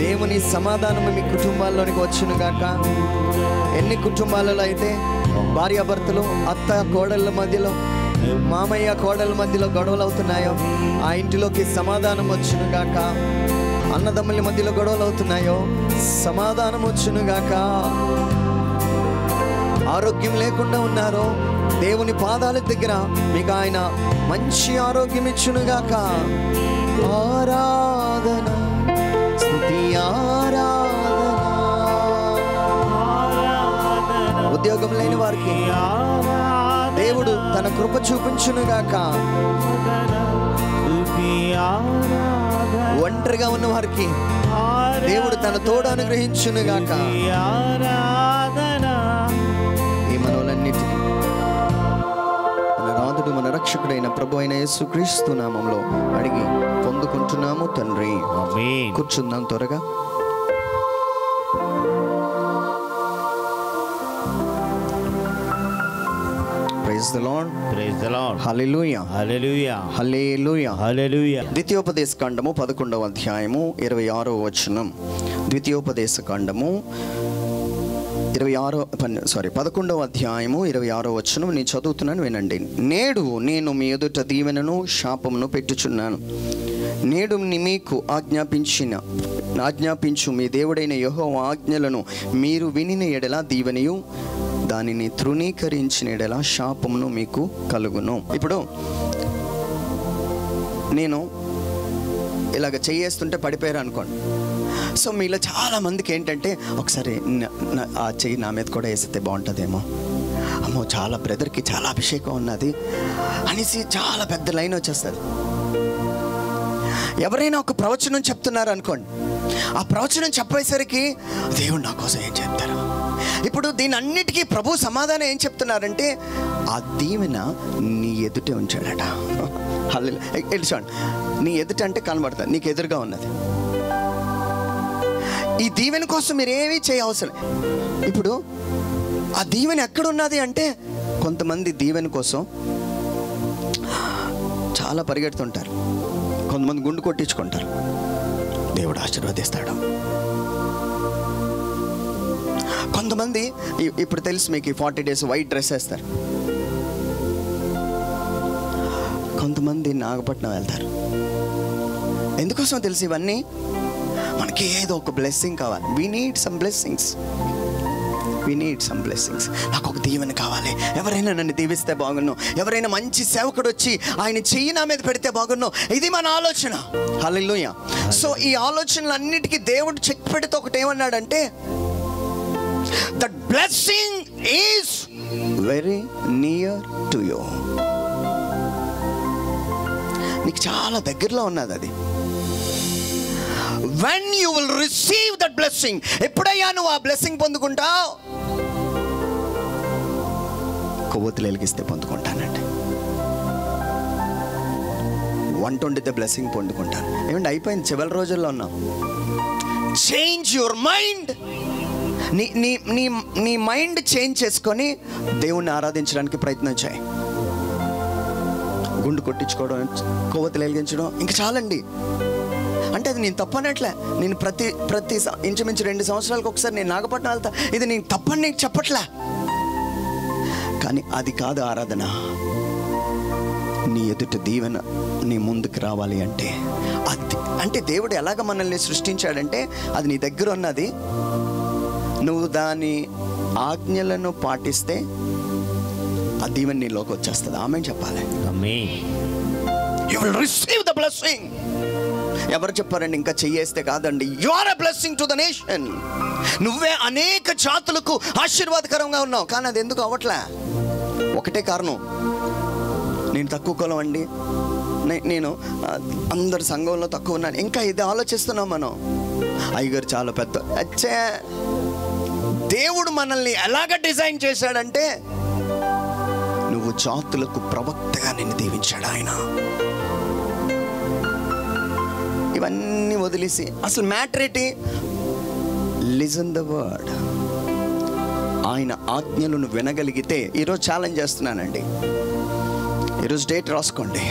దేవుని సమాధానము మీ కుటుంబాల్లోనికి వచ్చును గాక. ఎన్ని కుటుంబాలలో అయితే భార్యాభర్తలు, అత్త కోడళ్ళ మధ్యలో, మామయ్య కోడళ్ళ మధ్యలో గొడవలు అవుతున్నాయో ఆ ఇంటిలోకి సమాధానం వచ్చును గాక. అన్నదమ్ముల మధ్యలో గొడవలు అవుతున్నాయో సమాధానం వచ్చును గాక. ఆరోగ్యం లేకుండా ఉన్నారో దేవుని పాదాల దగ్గర మీకు ఆయన మంచి ఆరోగ్యం ఇచ్చునుగాక. ఆరాధన, స్తుతి ఆరాధన. ఉద్యోగం లేని వారికి దేవుడు తన కృప చూపించునుగాక. ఒంటరిగా ఉన్న వారికి దేవుడు తన తోడు అనుగ్రహించునుగాక. ఈ మనోలన్నిటినీ మన రాధుడు, మన రక్షకుడైన ప్రభు అయిన యేసుక్రీస్తు నామంలో అడిగి పొందుకుంటున్నాము తండ్రి. కూర్చుందాం త్వరగా. Praise the Lord. Praise the Lord. Hallelujah. Hallelujah. Hallelujah. Hallelujah. ద్వితీయోపదేశ కాండము 11వ అధ్యాయము 26వ వచనం. ద్వితీయోపదేశ కాండము 11వ అధ్యాయము 26వ వచనం నేను చదువుతున్నాను, వినండి. నేడు నేను మీ ఎదుట దీవెనను శాపమును పెట్టుచున్నాను. నేడు మీకు ఆజ్ఞాపించు మీ దేవుడైన యెహోవా ఆజ్ఞలను మీరు వినిన ఎడల దీవెనయు, దానిని తృణీకరించిన ఎడల శాపమును మీకు కలుగును. ఇప్పుడు నేను ఇలాగ చెయ్యేస్తుంటే పడిపోయారు అనుకోండి. సో మీలో చాలా మందికి ఏంటంటే ఒకసారి ఆ చెయ్యి నా మీద కూడా వేస్తే బాగుంటుందేమో, అమ్మో చాలా బ్రదర్కి చాలా అభిషేకం ఉన్నది అనేసి చాలా పెద్ద లైన్ వచ్చేస్తుంది. ఎవరైనా ఒక ప్రవచనం చెప్తున్నారు అనుకోండి, ఆ ప్రవచనం చెప్పేసరికి దేవుడు నా కోసం ఏం చెప్తారు. ఇప్పుడు దీని అన్నిటికీ ప్రభు సమాధానం ఏం చెప్తున్నారంటే ఆ దీవెన నీ ఎదుటే ఉంచాడట. చూడండి, నీ ఎదుట అంటే కనబడుతుంది, నీకు ఎదురుగా ఉన్నది. ఈ దీవెన కోసం మీరు ఏమీ చేయవసరం. ఇప్పుడు ఆ దీవెన ఎక్కడున్నది అంటే కొంతమంది దీవెన కోసం చాలా పరిగెడుతుంటారు, కొంతమంది గుండు కొట్టించుకుంటారు, దేవుడు ఆశీర్వదిస్తాడు. కొంతమంది ఇప్పుడు తెలుసు మీకు 40 days వైట్ డ్రెస్ వేస్తారు. కొంతమంది నాగపట్నం వెళ్తారు. ఎందుకోసం తెలుసు ఇవన్నీ? మనకి ఏదో ఒక బ్లెస్సింగ్ కావాలి. We need some blessings. నాకు ఒక దీవెన కావాలి, ఎవరైనా నన్ను దీవిస్తే బాగున్నాను, ఎవరైనా మంచి సేవకుడు వచ్చి ఆయన చెయ్యి నా మీద పెడితే బాగున్నాను. ఇది మన ఆలోచన. హల్లెలూయా. సో ఈ ఆలోచనలన్నిటికీ దేవుడు చెక్ పెడితే ఒకటి ఏమన్నాడంటే, that blessing is very near to you. నీకు చాలా దగ్గరలో ఉన్నది అది. when you will receive that blessing, ఎప్పుడయ్యా నువ్వు ఆ బ్లెస్సింగ్ పొందుకుంటావు? కొవ్వొత్తులు వెలిగిస్తే పొందుకుంటానండి. వంట వండితే బ్లెస్సింగ్ పొందుకుంటాను. ఏమంటే అయిపోయింది, చివరి రోజుల్లో ఉన్నాం. Change your mind. నీ మైండ్ చేంజ్ చేసుకొని దేవుణ్ణి ఆరాధించడానికి ప్రయత్నం చేయి. గుండు కొట్టించుకోవడం, కొవ్వొత్తులు వెలిగించడం ఇంకా చాలండి. అంటే అది నేను తప్పనట్లే. నేను ప్రతి ఇంచుమించు 2 సంవత్సరాలకు ఒకసారి నేను నాగపట్నం వెళ్తా. ఇది నేను తప్పని నీకు చెప్పట్లే, కానీ అది కాదు ఆరాధన. నీ ఎదుట దీవెన నీ ముందుకు రావాలి అంటే అది, అంటే దేవుడు ఎలాగ మనల్ని సృష్టించాడంటే అది నీ దగ్గర ఉన్నది. నువ్వు దాని ఆజ్ఞలను పాటిస్తే ఆ దీవెన నీలోకి వచ్చేస్తుంది. ఆమేన్ చెప్పాలి. You will receive the blessing. ఎవరు చెప్పారండి ఇంకా చెయ్యేస్తే కాదండి? You are a blessing to the nation. నువ్వే అనేక జాతులకు ఆశీర్వాదకరంగా ఉన్నావు. కానీ అది ఎందుకు అవ్వట్లే? ఒకటే కారణం, నేను తక్కువ కులం అండి, నేను అందరి సంఘంలో తక్కువ ఉన్నాను, ఇంకా ఇది ఆలోచిస్తున్నాం మనం. అయ్యగారు చాలా పెద్ద. అచ్చే, దేవుడు మనల్ని ఎలాగ డిజైన్ చేశాడంటే నువ్వు జాతులకు ప్రవక్తగా నిన్ను దీవించాడు ఆయన. ఇవన్నీ వదిలేసి అసలు మ్యాటర్ ఏంటి? Listen the word. ఆయన ఆజ్ఞలను వినగలిగితే, ఈరోజు ఛాలెంజ్ చేస్తున్నానండి, ఈరోజు డేట్ రాసుకోండి.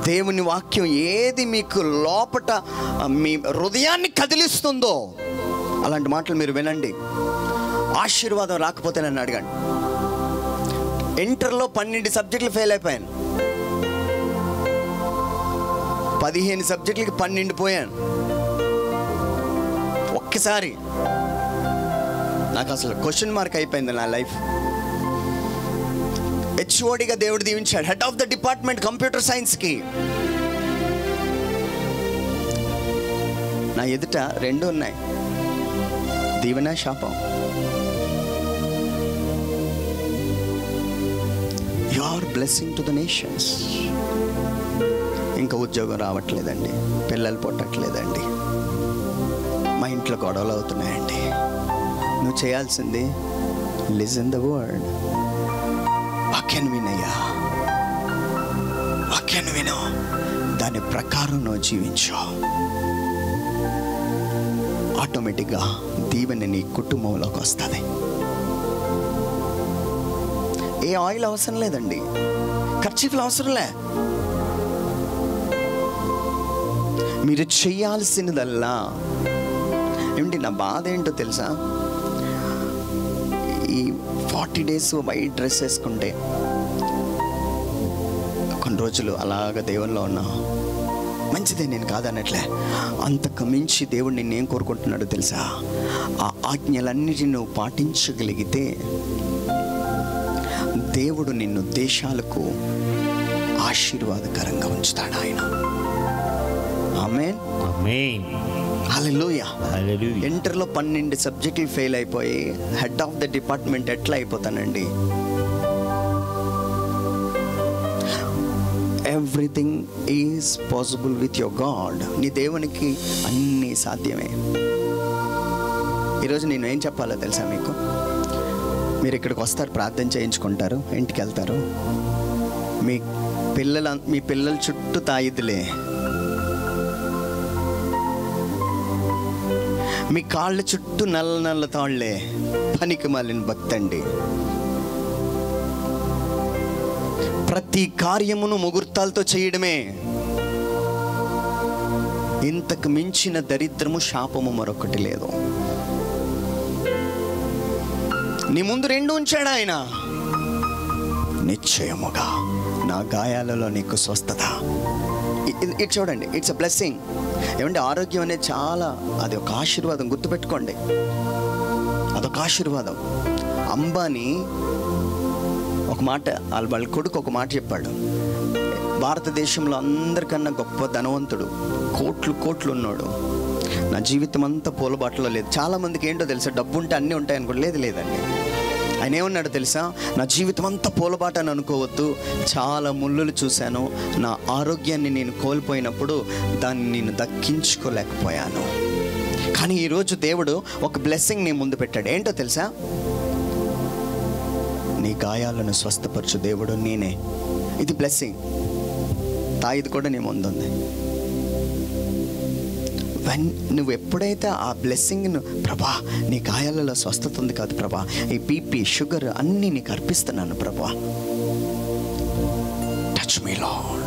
దేవుని వాక్యం ఏది మీకు లోపట మీ హృదయాన్ని కదిలిస్తుందో అలాంటి మాటలు మీరు వినండి. ఆశీర్వాదం రాకపోతే నన్ను అడగండి. ఇంటర్లో 12 సబ్జెక్టులు ఫెయిల్ అయిపోయాను. 15 సబ్జెక్టులకి 12 పోయాను. ఒక్కసారి నాకు అసలు క్వశ్చన్ మార్క్ అయిపోయింది నా లైఫ్. హెచ్ఓడిగా దేవుడు దీవించాడు, head of the department computer సైన్స్కి. నా ఎదుట 2 ఉన్నాయి, దీవెన శాపం. You are blessing to the nations. ఇంకా ఉద్యోగం రావట్లేదండి, పిల్లలు పుట్టట్లేదండి, మా ఇంట్లో గొడవలు అవుతున్నాయండి. నువ్వు చేయాల్సింది లిజన్ ద వర్డ్. వాక్యాన్ని వినయ్యా, వాక్యాన్ని విను, దాని ప్రకారం నువ్వు జీవించు. ఆటోమేటిక్గా దీవెన నీ కుటుంబంలోకి వస్తుంది. ఏ ఆయిల్ అవసరం లేదండి, ఖర్చీఫ్లు అవసరంలే. మీరు చేయాల్సినదల్లా ఏమిటి, నా బాధ ఏంటో తెలుసా, ఈ 40 days వైట్ డ్రెస్ వేసుకుంటే కొన్ని రోజులు అలాగ దేవునిలో ఉన్నా మంచిదే, నేను కాదన్నట్లే. అంతకు మించి దేవుడు నిన్నేం కోరుకుంటున్నాడో తెలుసా, ఆ ఆజ్ఞలన్నిటిని నువ్వు పాటించగలిగితే దేవుడు నిన్ను దేశాలకు ఆశీర్వాదకరంగా ఉంచుతాడు ఆయన. ఆమేన్, ఆమేన్, హల్లెలూయా, హల్లెలూయా. ఇంటర్లో 12 సబ్జెక్టులు ఫెయిల్ అయిపోయి హెడ్ ఆఫ్ ద డిపార్ట్మెంట్ ఎట్లా అయిపోతానండి? Everything is possible with your God. నీ దేవునికి అన్నీ సాధ్యమే. ఈరోజు నేను ఏం చెప్పాలో తెలుసా మీకు? మీరు ఇక్కడికి వస్తారు, ప్రార్థన చేయించుకుంటారు, ఇంటికి వెళ్తారు, మీ పిల్లల చుట్టూ తాయిద్దులే, మీ కాళ్ళ చుట్టూ నల్ల నల్ల తాళ్లే, పనికి మాలిన భక్తి అండి. ప్రతి కార్యమును ముహూర్తాలతో చేయడమే. ఇంతకు మించిన దరిద్రము శాపము మరొకటి లేదు. నీ ముందు 2 ఉంచాడు ఆయన. నిశ్చయముగా నా గాయాలలో నీకు స్వస్థత. ఇది చూడండి, ఇట్స్ అ బ్లెస్సింగ్. ఏమంటే ఆరోగ్యం అనేది చాలా, అది ఒక ఆశీర్వాదం, గుర్తుపెట్టుకోండి, అదొక ఆశీర్వాదం. అంబానీ ఒక మాట, వాళ్ళ కొడుకు ఒక మాట చెప్పాడు, భారతదేశంలో అందరికన్నా గొప్ప ధనవంతుడు, కోట్లు ఉన్నాడు, నా జీవితం అంతా పూలబాటలో లేదు. చాలామందికి ఏంటో తెలుసా, డబ్బు ఉంటే అన్నీ ఉంటాయి అనుకోండి, లేదండి. ఆయన ఏమన్నాడు తెలుసా, నా జీవితం అంతా పూలబాట అని అనుకోవద్దు, చాలా ముళ్ళులు చూశాను, నా ఆరోగ్యాన్ని నేను కోల్పోయినప్పుడు దాన్ని నేను దక్కించుకోలేకపోయాను. కానీ ఈరోజు దేవుడు ఒక బ్లెస్సింగ్ నీ ముందు పెట్టాడు. ఏంటో తెలుసా, నీ గాయాలను స్వస్థపరచు దేవుడు నేనే. ఇది బ్లెస్సింగ్. తాయిది కూడా నీ ముందుంది. నువ్వు ఎప్పుడైతే ఆ బ్లెస్సింగ్ను, ప్రభా నీ గాయాలలో స్వస్థత ఉంది కాదు ప్రభా, ఈ బీపీ షుగర్ అన్నీ నీకు అర్పిస్తున్నాను ప్రభా, touch me lord,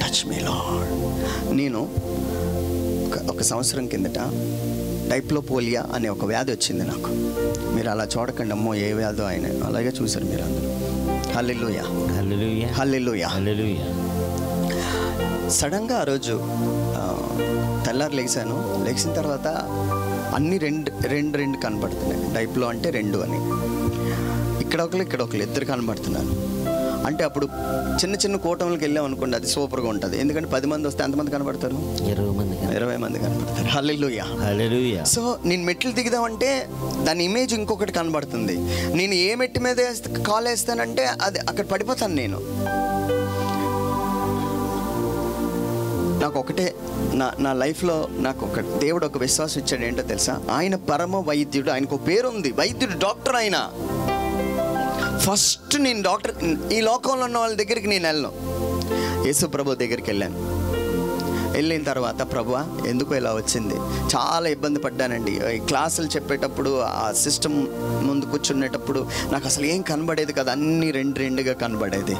touch me lord. నేను ఒక సంవత్సరం కిందట డైప్లోపోలియా అనే ఒక వ్యాధి వచ్చింది నాకు. మీరు అలా చూడకండి, అమ్మో ఏ వ్యాధో ఆయన, అలాగే చూసారు మీరు అందరూ. హల్లెలూయా, హల్లెలూయా, హల్లెలూయా, హల్లెలూయా. సడన్గా ఆ రోజు తెల్లారు లేచిన తర్వాత అన్నీ రెండు కనబడుతున్నాయి. డైప్లో అంటే 2 అని, ఇక్కడ ఒకరు ఇద్దరు కనబడుతున్నాను. అంటే అప్పుడు చిన్న కూటములకు వెళ్ళాం అనుకోండి, అది సూపర్గా ఉంటుంది. ఎందుకంటే 10 మంది వస్తే ఎంతమంది కనబడతారు? 20 మంది కనబడతారు. హల్లెలూయా, హల్లెలూయా. సో నేను మెట్లు దిగుదామంటే దాని ఇమేజ్ ఇంకొకటి కనబడుతుంది. నేను ఏ మెట్టు మీద కాల్ వేస్తానంటే అది అక్కడ పడిపోతాను నేను. నాకు ఒకటే, నా లైఫ్లో నాకు ఒక దేవుడు ఒక విశ్వాసం ఇచ్చాడు. ఏంటో తెలుసా, ఆయన పరమ వైద్యుడు. ఆయనకు పేరు ఉంది, వైద్యుడు, డాక్టర్. ఆయన ఫస్ట్ నేను డాక్టర్, ఈ లోకంలో ఉన్న వాళ్ళ దగ్గరికి నేను వెళ్ళను, యేసు ప్రభు దగ్గరికి వెళ్ళాను. వెళ్ళిన తర్వాత, ప్రభువా ఎందుకు ఇలా వచ్చింది, చాలా ఇబ్బంది పడ్డానండి. ఈ క్లాసులు చెప్పేటప్పుడు ఆ సిస్టమ్ ముందు కూర్చునేటప్పుడు నాకు అసలు ఏం కనబడేది కదా, అన్నీ రెండుగా కనబడేది.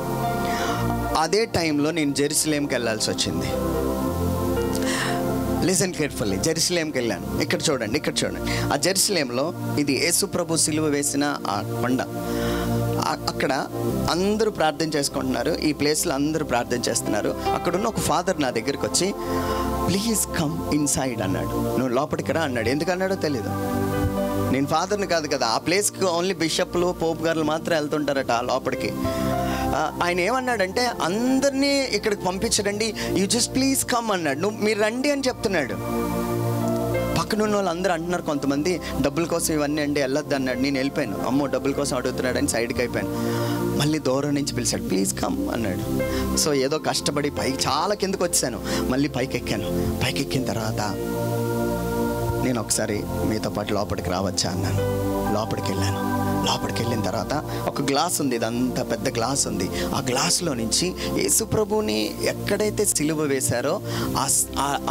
అదే టైంలో నేను జెరూసలేంకి వెళ్ళాల్సి వచ్చింది. Listen carefully. జెరూసలేంకి వెళ్ళాను. ఇక్కడ చూడండి. ఆ జెరూసలేంలో ఇది యేసు ప్రభు సిలువ వేసిన ఆ కొండ. అక్కడ అందరూ ప్రార్థన చేసుకుంటున్నారు. ఈ ప్లేస్లో అందరూ ప్రార్థన చేస్తున్నారు. అక్కడున్న ఒక ఫాదర్ నా దగ్గరికి వచ్చి, ప్లీజ్ కమ్ ఇన్సైడ్ అన్నాడు. నువ్వు లోపలికి రా అన్నాడు. ఎందుకన్నాడో తెలీదు. నేను ఫాదర్ని కాదు కదా. ఆ ప్లేస్కి ఓన్లీ బిషప్లు, పోప్ గారులు మాత్రం వెళ్తుంటారట ఆ లోపలికి. ఆయన ఏమన్నాడంటే, అందరినీ ఇక్కడికి పంపించడండి, యూ జస్ట్ ప్లీజ్ కమ్ అన్నాడు. మీరు రండి అని చెప్తున్నాడు. పక్కనున్న వాళ్ళు అందరూ అంటున్నారు, కొంతమంది డబ్బుల కోసం ఇవన్నీ అండి వెళ్ళొద్దు అన్నాడు. నేను వెళ్ళిపోయాను. అమ్మో డబ్బుల కోసం అడుగుతున్నాడని సైడ్కి అయిపోయాను. మళ్ళీ దూరం నుంచి పిలిచాడు, ప్లీజ్ కమ్ అన్నాడు. సో ఏదో కష్టపడి పైకి చాలా కిందకు వచ్చాను. మళ్ళీ పైకి ఎక్కాను. పైకి ఎక్కిన తర్వాత నేను ఒకసారి మీతో పాటు లోపలికి రావచ్చా అన్నాను. లోపలికి వెళ్ళాను. లోపలికి వెళ్ళిన తర్వాత ఒక గ్లాస్ ఉంది, ఇదంతా పెద్ద గ్లాస్ ఉంది. ఆ గ్లాసులో నుంచి యేసు ప్రభుని ఎక్కడైతే సిలువ వేశారో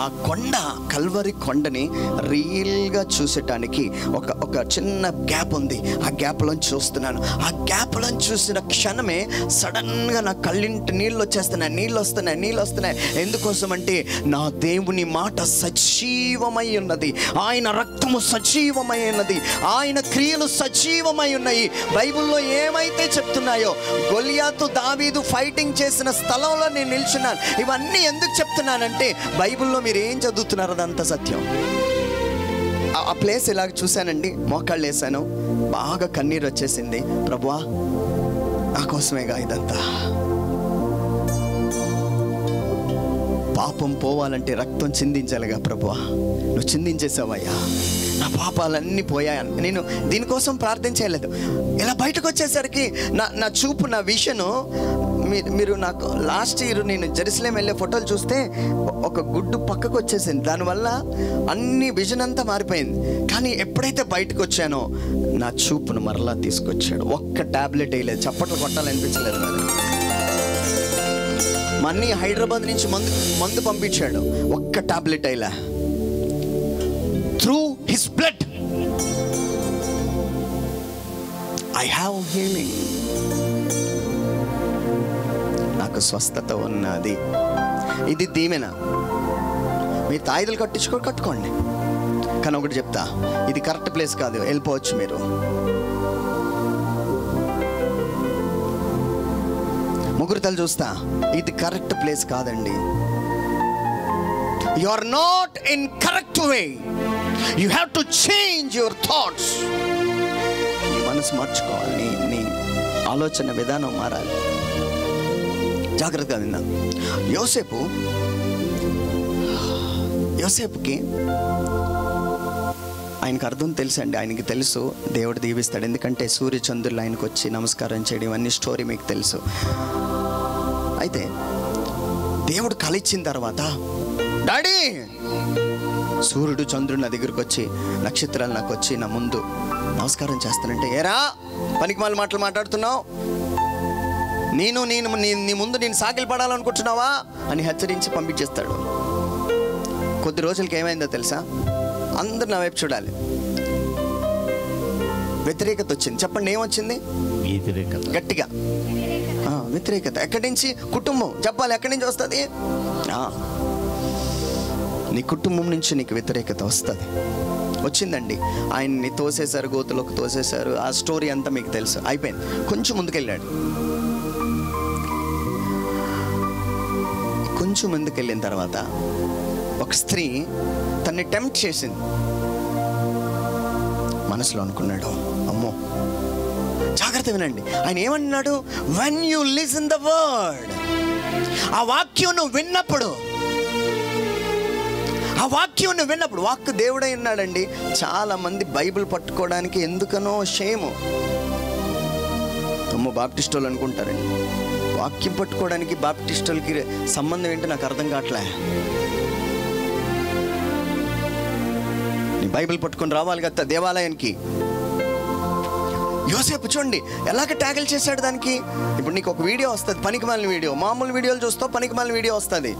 ఆ కొండ, కల్వరి కొండని రియల్గా చూసటానికి ఒక చిన్న గ్యాప్ ఉంది. ఆ గ్యాప్లోంచి చూస్తున్నాను. ఆ గ్యాప్లోంచి చూసిన క్షణమే సడన్గా నా కళ్ళింటి నీళ్ళు వస్తున్నాయి. ఎందుకోసం అంటే నా దేవుని మాట సజీవమై ఉన్నది. ఆయన రక్తము సజీవమై ఉన్నది. ఆయన క్రియలు సజీవమై ఉన్నాయి. బైబిల్లో ఏమైతే చెప్తున్నాయో, గొలియాతు దావీదు ఫైటింగ్ చేసిన స్థలంలో నేను నిల్చున్నాను. ఇవన్నీ ఎందుకు చెప్తున్నానంటే, బైబిల్లో మీరు ఏం చదువుతున్నారో అదంతా సత్యం. ఆ ప్లేస్ ఇలాగ చూశానండి. మోకాళ్ళు వేసాను. బాగా కన్నీరు వచ్చేసింది. ప్రభువా, నా కోసమేగా ఇదంతా. పాపం పోవాలంటే రక్తం చిందించాలిగా ప్రభువా, నువ్వు చిందించేసావయ్యా. నా పాపాలన్నీ పోయాయి. నేను దీనికోసం ప్రార్థన చేయలేదు. ఇలా బయటకు వచ్చేసరికి నా చూపు, నా విషను, మీరు నాకు లాస్ట్ ఇయర్ నేను జెరూసలేం వెళ్ళే ఫోటోలు చూస్తే ఒక గుడ్డు పక్కకు వచ్చేసింది. దానివల్ల అన్ని విజన్ అంతా మారిపోయింది. కానీ ఎప్పుడైతే బయటకు వచ్చానో నా చూపును మరలా తీసుకొచ్చాడు. ఒక్క టాబ్లెట్ వేయలేదు. చప్పట్లు కొట్టాలనిపించలేదు నాకు. మా అన్నయ్య హైదరాబాద్ నుంచి మందు పంపించాడు. ఒక్క టాబ్లెట్ అయిలా. Through his blood I have healing. నాకు స్వస్థత ఉన్నది. ఇది దీవెన. మీరు తాయిదలు కట్టుకోండి. కానీ ఒకటి చెప్తా, ఇది కరెక్ట్ ప్లేస్ కాదు, వెళ్ళిపోవచ్చు మీరు. ముగ్గురుతలు చూస్తా, ఇది కరెక్ట్ ప్లేస్ కాదండి. You are not in correct way. You have to change your thoughts. నీ మనసు మార్చుకోవాలి. నీ ఆలోచన విధానం మారాలి. జాగ్రత్తగా విన్నా. యోసేపుకి ఆయనకు అర్థం తెలుసండి. ఆయనకి తెలుసు దేవుడు దీవిస్తాడు. ఎందుకంటే సూర్యచంద్రులు ఆయనకు వచ్చి నమస్కారం చేయడం, ఇవన్నీ స్టోరీ మీకు తెలుసు. అయితే దేవుడు కలిచ్చిన తర్వాత, డాడీ, సూర్యుడు చంద్రుడు నా దగ్గరకు వచ్చి, నక్షత్రాలు నాకు వచ్చి నా ముందు నమస్కారం చేస్తానంటే, ఏరా పనికి మాటలు మాట్లాడుతున్నావు, నీ ముందు నేను సాగిలి పడాలనుకుంటున్నావా అని హెచ్చరించి పంపించేస్తాడు. కొద్ది రోజులకి ఏమైందో తెలుసా? అందరు నా వైపు చూడాలి. వ్యతిరేకత వచ్చింది. చెప్పండి, ఏమొచ్చింది? వ్యతిరేకత. గట్టిగా వ్యతిరేకత. ఎక్కడి నుంచి? కుటుంబం. చెప్పాలి, ఎక్కడి నుంచి వస్తుంది? నీ కుటుంబం నుంచి నీకు వ్యతిరేకత వస్తుంది. వచ్చిందండి. ఆయన్ని తోసేశారు, గోతులోకి తోసేశారు. ఆ స్టోరీ అంతా మీకు తెలుసు. అయిపోయింది. కొంచెం ముందుకెళ్ళాడు. కొంచెం ముందుకెళ్ళిన తర్వాత ఒక స్త్రీ తన్ని టెంప్ట్ చేసింది. మనసులో అనుకున్నాడు, అమ్మో. జాగ్రత్త వినండి. ఆయన ఏమన్నాడు? when you listen the word, ఆ వాక్యం నువ్వు విన్నప్పుడు, వాక్కు దేవుడై ఉన్నాడండి. చాలా మంది బైబిల్ పట్టుకోవడానికి ఎందుకనో షేము. అమ్మో బాప్టిస్టోలు అనుకుంటారండి. వాక్యం పట్టుకోవడానికి బాప్టిస్టోలకి సంబంధం ఏంటో నాకు అర్థం కావట్లే. నీ బైబిల్ పట్టుకొని రావాలి కదా దేవాలయానికి. యోసేపు చూడండి ఎలాగ ట్యాకిల్ చేశాడు దానికి. ఇప్పుడు నీకు ఒక వీడియో వస్తుంది, పనికిమాలిన వీడియో. మామూలు వీడియోలు చూస్తావు, పనికిమాలిన వీడియో వస్తుంది.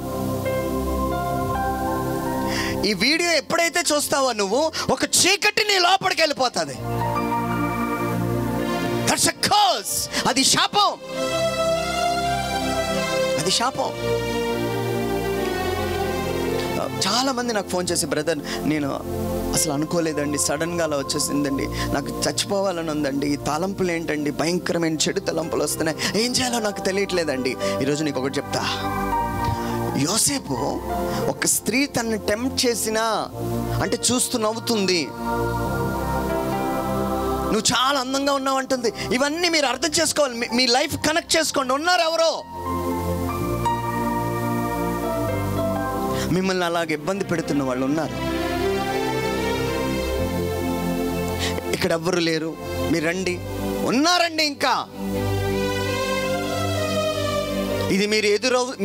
ఈ వీడియో ఎప్పుడైతే చూస్తావో నువ్వు, ఒక చీకటి నీ లోపలికి వెళ్ళిపోతుంది. That's a curse. అది శాపం. అది శాపం. చాలామంది నాకు ఫోన్ చేసి, బ్రదర్ నేను అసలు అనుకోలేదండి, సడన్గా అలా వచ్చేసిందండి, నాకు చచ్చిపోవాలని ఉందండి, ఈ తలంపులు ఏంటండి, భయంకరమైన చెడు తలంపులు వస్తున్నాయి, ఏం చేయాలో నాకు తెలియట్లేదండి. ఈరోజు నీకు ఒకటి చెప్తా. యోసేపు ఒక స్త్రీ తనని టెంప్ట్ చేసినా అంటే చూస్తూ నవ్వుతుంది, నువ్వు చాలా అందంగా ఉన్నావు అంటుంది. ఇవన్నీ మీరు అర్థం చేసుకోవాలి, మీ లైఫ్ కనెక్ట్ చేసుకోండి. ఉన్నారు ఎవరో మిమ్మల్ని అలాగే ఇబ్బంది పెడుతున్న వాళ్ళు ఉన్నారు. ఇక్కడ ఎవ్వరు లేరు, మీరు రండి, ఉన్నారండి. ఇంకా ఇది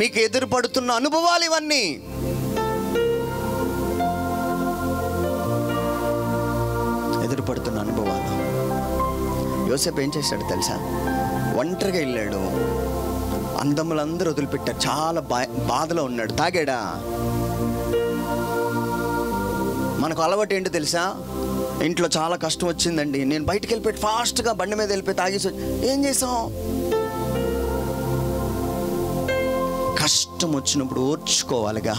మీకు ఎదురుపడుతున్న అనుభవాలు ఇవన్నీ. ఎదురుపడుతున్న అనుభవాలు. యోసేపు ఏం చేశాడు తెలుసా? ఒంటరిగా వెళ్ళాడు, అందములందరూ వదిలిపెట్టారు, చాలా బాధలో ఉన్నాడు. తాగాడా? మనకు అలవాటు ఏంటో తెలుసా? ఇంట్లో చాలా కష్టం వచ్చిందండి, నేను బయటికి వెళ్ళిపోయి ఫాస్ట్గా బండి మీద వెళ్ళిపోయి తాగేసి ఏం చేసాం? కష్టం వచ్చినప్పుడు ఓర్చుకోవాలిగా.